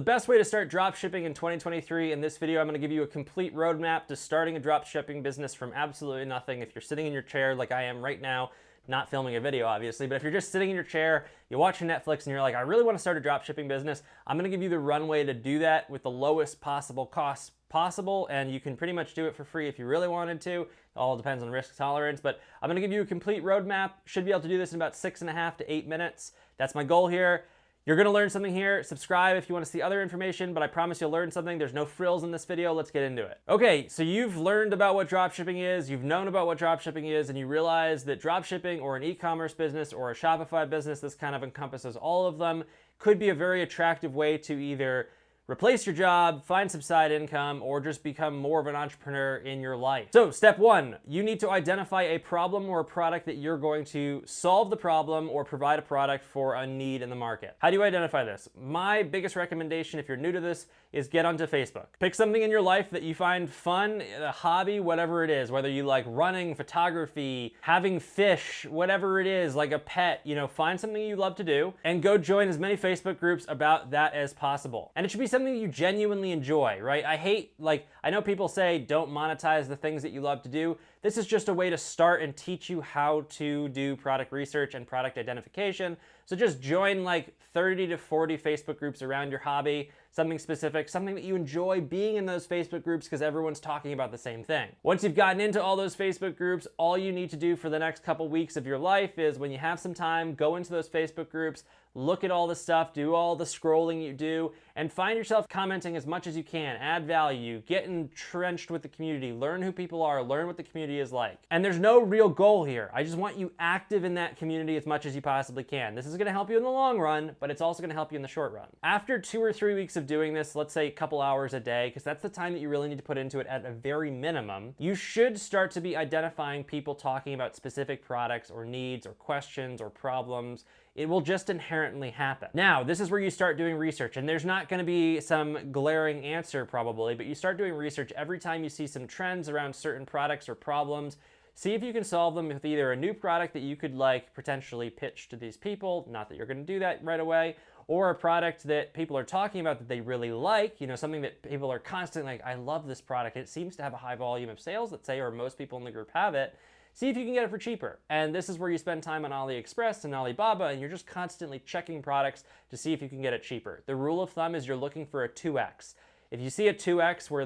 best way to start dropshipping in 2023, in this video, I'm gonna give you a complete roadmap to starting a dropshipping business from absolutely nothing. If you're sitting in your chair like I am right now, not filming a video obviously, but if you're just sitting in your chair, you're watching Netflix and you're like, I really wanna start a dropshipping business, I'm gonna give you the runway to do that with the lowest possible costs possible, and you can pretty much do it for free if you really wanted to. It all depends on risk tolerance, but I'm gonna give you a complete roadmap. Should be able to do this in about 6.5 to 8 minutes. That's my goal here. You're gonna learn something here. Subscribe if you wanna see other information, but I promise you'll learn something. There's no frills in this video. Let's get into it. Okay, so you've learned about what dropshipping is, you've known about what dropshipping is, and you realize that dropshipping or an e-commerce business or a Shopify business, this kind of encompasses all of them, could be a very attractive way to either replace your job, find some side income, or just become more of an entrepreneur in your life. So step one, you need to identify a problem or a product that you're going to solve the problem or provide a product for a need in the market. How do you identify this? My biggest recommendation, if you're new to this, is get onto Facebook. Pick something in your life that you find fun, a hobby, whatever it is, whether you like running, photography, having fish, whatever it is, like a pet, find something you love to do and go join as many Facebook groups about that as possible. And it should be something you genuinely enjoy, right? I know people say don't monetize the things that you love to do. This is just a way to start and teach you how to do product research and product identification. So just join like 30 to 40 Facebook groups around your hobby, something specific, something that you enjoy being in those Facebook groups because everyone's talking about the same thing. Once you've gotten into all those Facebook groups, all you need to do for the next couple weeks of your life is when you have some time, go into those Facebook groups, look at all the stuff, do all the scrolling you do, and find yourself commenting as much as you can, add value, get entrenched with the community, learn who people are, learn what the community is like. And there's no real goal here. I just want you active in that community as much as you possibly can. This is gonna help you in the long run, but it's also gonna help you in the short run. After 2 or 3 weeks of doing this, let's say a couple hours a day, because that's the time that you really need to put into it at a very minimum, you should start to be identifying people talking about specific products or needs or questions or problems. It will just inherently happen. Now, this is where you start doing research, and there's not gonna be some glaring answer probably, but you start doing research every time you see some trends around certain products or problems. See if you can solve them with either a new product that you could potentially pitch to these people, not that you're gonna do that right away, or a product that people are talking about that they really like, something that people are constantly like, I love this product. It seems to have a high volume of sales, let's say, or most people in the group have it. See if you can get it for cheaper. And this is where you spend time on AliExpress and Alibaba, and you're just constantly checking products to see if you can get it cheaper. The rule of thumb is you're looking for a 2x. If you see a 2x where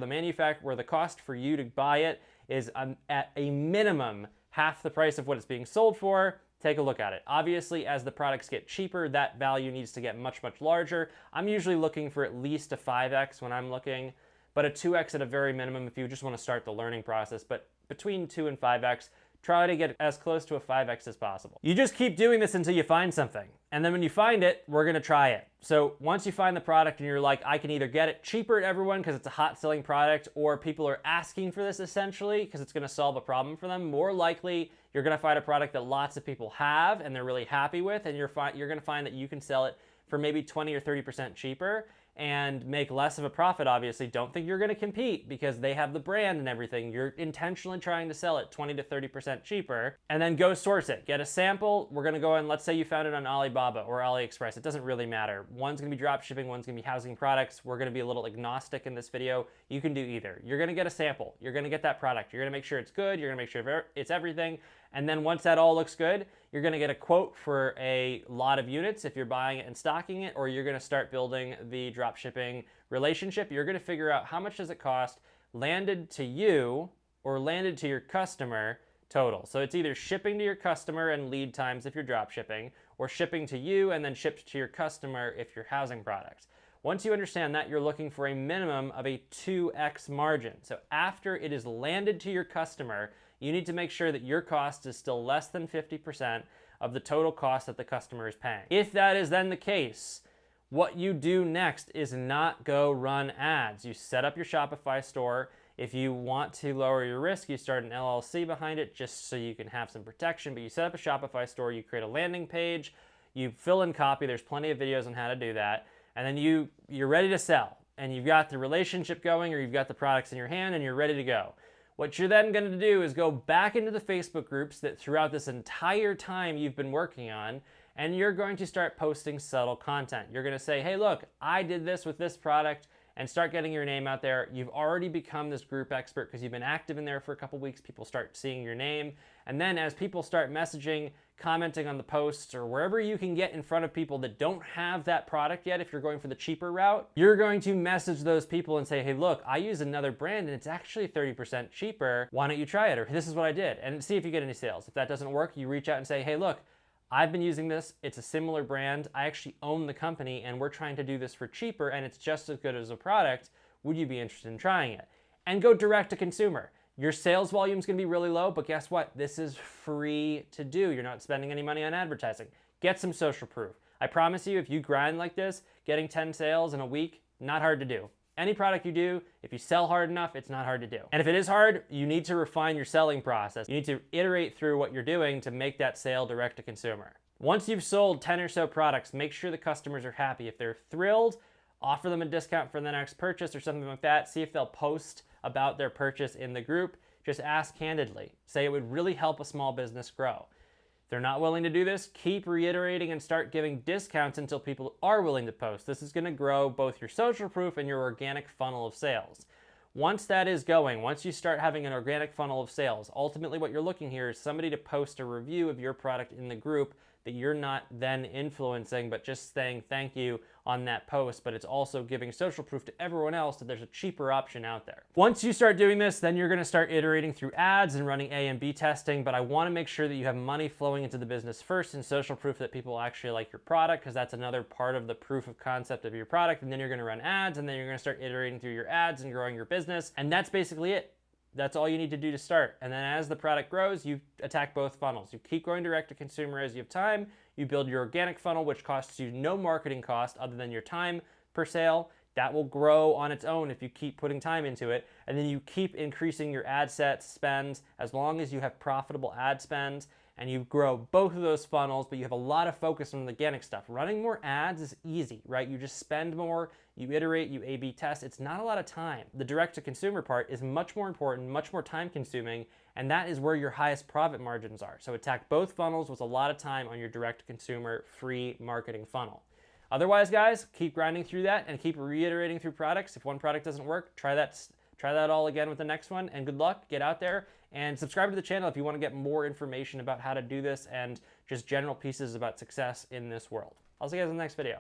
the cost for you to buy it is at a minimum half the price of what it's being sold for, take a look at it. Obviously, as the products get cheaper, that value needs to get much, much larger. I'm usually looking for at least a 5x when I'm looking, but a 2x at a very minimum if you just want to start the learning process. But between 2 and 5x, try to get as close to a 5x as possible. You just keep doing this until you find something. And then when you find it, we're gonna try it. So once you find the product and you're like, I can either get it cheaper at everyone because it's a hot selling product, or people are asking for this essentially because it's gonna solve a problem for them, more likely you're gonna find a product that lots of people have and they're really happy with, and you're gonna find that you can sell it for maybe 20 or 30% cheaper and make less of a profit, obviously. Don't think you're gonna compete because they have the brand and everything. You're intentionally trying to sell it 20 to 30% cheaper, and then go source it. Get a sample. We're gonna go in, let's say you found it on Alibaba or AliExpress. It doesn't really matter. One's gonna be drop shipping, one's gonna be housing products. We're gonna be a little agnostic in this video. You can do either. You're gonna get a sample. You're gonna get that product. You're gonna make sure it's good. You're gonna make sure it's everything. And then once that all looks good, you're gonna get a quote for a lot of units if you're buying it and stocking it, or you're gonna start building the drop shipping relationship. You're gonna figure out how much does it cost landed to you or landed to your customer total. So it's either shipping to your customer and lead times if you're drop shipping, or shipping to you and then shipped to your customer if you're housing products. Once you understand that, you're looking for a minimum of a 2x margin. So after it is landed to your customer, you need to make sure that your cost is still less than 50% of the total cost that the customer is paying. If that is then the case, what you do next is not go run ads. You set up your Shopify store. If you want to lower your risk, you start an LLC behind it just so you can have some protection, but you set up a Shopify store, you create a landing page, you fill in copy, there's plenty of videos on how to do that, and then you're ready to sell, and you've got the relationship going, or you've got the products in your hand and you're ready to go. What you're then going to do is go back into the Facebook groups that throughout this entire time you've been working on, and you're going to start posting subtle content. You're going to say, hey, look, I did this with this product, and start getting your name out there. You've already become this group expert because you've been active in there for a couple weeks. People start seeing your name. And then as people start messaging, commenting on the posts, or wherever you can get in front of people that don't have that product yet, if you're going for the cheaper route, you're going to message those people and say, hey, look, I use another brand and it's actually 30% cheaper. Why don't you try it? Or this is what I did. And see if you get any sales. If that doesn't work, you reach out and say, hey, look, I've been using this, it's a similar brand, I actually own the company and we're trying to do this for cheaper and it's just as good as a product, would you be interested in trying it? And go direct to consumer. Your sales volume is gonna be really low, but guess what? This is free to do. You're not spending any money on advertising. Get some social proof. I promise you, if you grind like this, getting 10 sales in a week, not hard to do. Any product you do, if you sell hard enough, it's not hard to do. And if it is hard, you need to refine your selling process. You need to iterate through what you're doing to make that sale direct to consumer. Once you've sold 10 or so products, make sure the customers are happy. If they're thrilled, offer them a discount for the next purchase or something like that. See if they'll post about their purchase in the group. Just ask candidly. Say it would really help a small business grow. They're not willing to do this, keep reiterating and start giving discounts until people are willing to post. This is gonna grow both your social proof and your organic funnel of sales. Once that is going, once you start having an organic funnel of sales, ultimately what you're looking here is somebody to post a review of your product in the group that you're not then influencing, but just saying thank you on that post, but it's also giving social proof to everyone else that there's a cheaper option out there. Once you start doing this, then you're gonna start iterating through ads and running A and B testing, but I wanna make sure that you have money flowing into the business first and social proof that people actually like your product, because that's another part of the proof of concept of your product, and then you're gonna run ads, and then you're gonna start iterating through your ads and growing your business, and that's basically it. That's all you need to do to start. And then as the product grows, you attack both funnels. You keep going direct to consumer as you have time. You build your organic funnel, which costs you no marketing cost other than your time per sale. That will grow on its own if you keep putting time into it. And then you keep increasing your ad set spends as long as you have profitable ad spends, and you grow both of those funnels, but you have a lot of focus on the organic stuff. Running more ads is easy, right? You just spend more, you iterate, you A/B test. It's not a lot of time. The direct-to-consumer part is much more important, much more time-consuming, and that is where your highest profit margins are. So attack both funnels with a lot of time on your direct-to-consumer free marketing funnel. Otherwise, guys, keep grinding through that and keep reiterating through products. If one product doesn't work, try that all again with the next one, and good luck. Get out there and subscribe to the channel if you want to get more information about how to do this and just general pieces about success in this world. I'll see you guys in the next video.